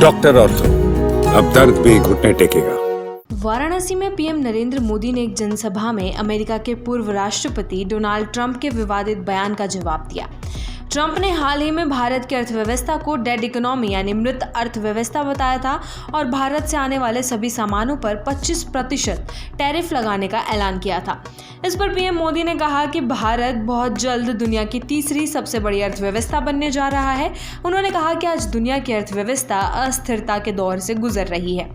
Doctor ortho, अब दर्द भी घुटने टेकेगा। वाराणसी में पीएम नरेंद्र मोदी ने एक जनसभा में अमेरिका के पूर्व राष्ट्रपति डोनाल्ड ट्रंप के विवादित बयान का जवाब दिया। ट्रंप ने हाल ही में भारत की अर्थव्यवस्था को डेड इकोनॉमी यानी मृत अर्थव्यवस्था बताया था और भारत से आने वाले सभी सामानों पर 25% टैरिफ लगाने का ऐलान किया था। इस पर पीएम मोदी ने कहा कि भारत बहुत जल्द दुनिया की तीसरी सबसे बड़ी अर्थव्यवस्था बनने जा रहा है। उन्होंने कहा कि आज दुनिया की अर्थव्यवस्था अस्थिरता के दौर से गुजर रही है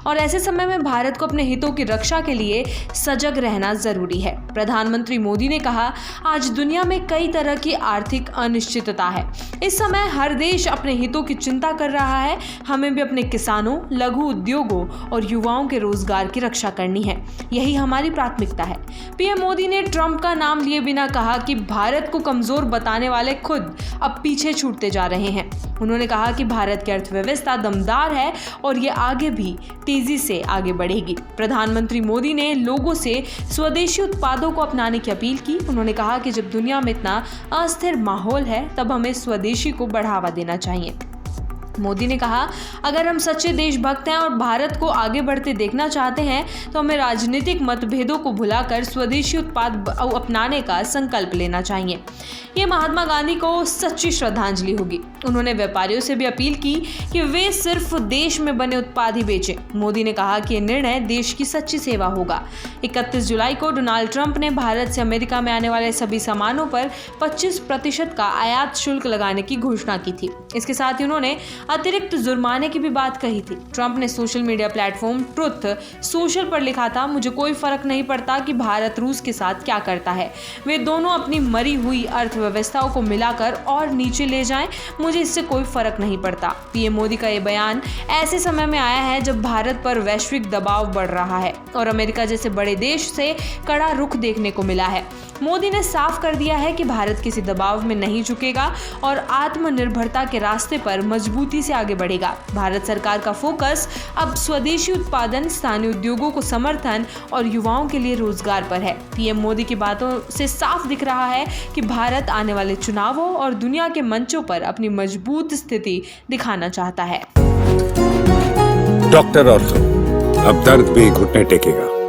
और ऐसे समय में भारत को अपने हितों की रक्षा के लिए सजग रहना जरूरी है। प्रधानमंत्री मोदी ने कहा, आज दुनिया में कई तरह की आर्थिक अनिश्चितता है। इस समय हर देश अपने हितों की चिंता कर रहा है। हमें भी अपने किसानों, लघु उद्योगों और युवाओं के रोजगार की रक्षा करनी है। यही हमारी प्राथमिकता है। पीएम मोदी ने ट्रंप का नाम लिए बिना कहा कि भारत को कमजोर बताने वाले खुद अब पीछे छूटते जा रहे हैं। उन्होंने कहा कि भारत की अर्थव्यवस्था दमदार है और ये आगे भी तेजी से आगे बढ़ेगी। प्रधानमंत्री मोदी ने लोगों से स्वदेशी उत्पादों को अपनाने की अपील की। उन्होंने कहा कि जब दुनिया में इतना अस्थिर माहौल है तब हमें स्वदेशी को बढ़ावा देना चाहिए। मोदी ने कहा, अगर हम सच्चे देशभक्त हैं और भारत को आगे बढ़ते देखना चाहते हैं तो हमें राजनीतिक मतभेदों को भुलाकर स्वदेशी उत्पाद अपनाने का संकल्प लेना चाहिए। ये महात्मा गांधी को सच्ची श्रद्धांजलि होगी। उन्होंने व्यापारियों से भी अपील की कि वे सिर्फ देश में बने उत्पाद ही बेचें। मोदी ने कहा कि यह निर्णय देश की सच्ची सेवा होगा। 31 जुलाई को डोनाल्ड ट्रंप ने भारत से अमेरिका में आने वाले सभी सामानों पर 25% का आयात शुल्क लगाने की घोषणा की थी। इसके साथ ही उन्होंने अतिरिक्त जुर्माने की भी बात कही थी। ट्रंप ने social media platform truth social पर लिखा था, मुझे कोई फर्क नहीं पड़ता कि भारत रूस के साथ क्या करता है। वे दोनों अपनी मरी हुई अर्थव्यवस्थाओं को मिलाकर और नीचे ले जाएं, मुझे इससे कोई फर्क नहीं पड़ता। पीएम मोदी का यह बयान ऐसे समय में आया है जब भारत पर वैश्विक दबाव बढ़ रहा है और अमेरिका जैसे बड़े देश से कड़ा रुख देखने को मिला है। मोदी ने साफ कर दिया है कि भारत किसी दबाव में नहीं झुकेगा और आत्मनिर्भरता के रास्ते पर मजबूती से आगे बढ़ेगा। भारत सरकार का फोकस अब स्वदेशी उत्पादन, स्थानीय उद्योगों को समर्थन और युवाओं के लिए रोजगार पर है। पीएम मोदी की बातों से साफ दिख रहा है कि भारत आने वाले चुनावों और दुनिया के मंचों पर अपनी मजबूत स्थिति दिखाना चाहता है। डॉक्टर ऑर्थो, अब दर्द भी घुटने टेकेगा।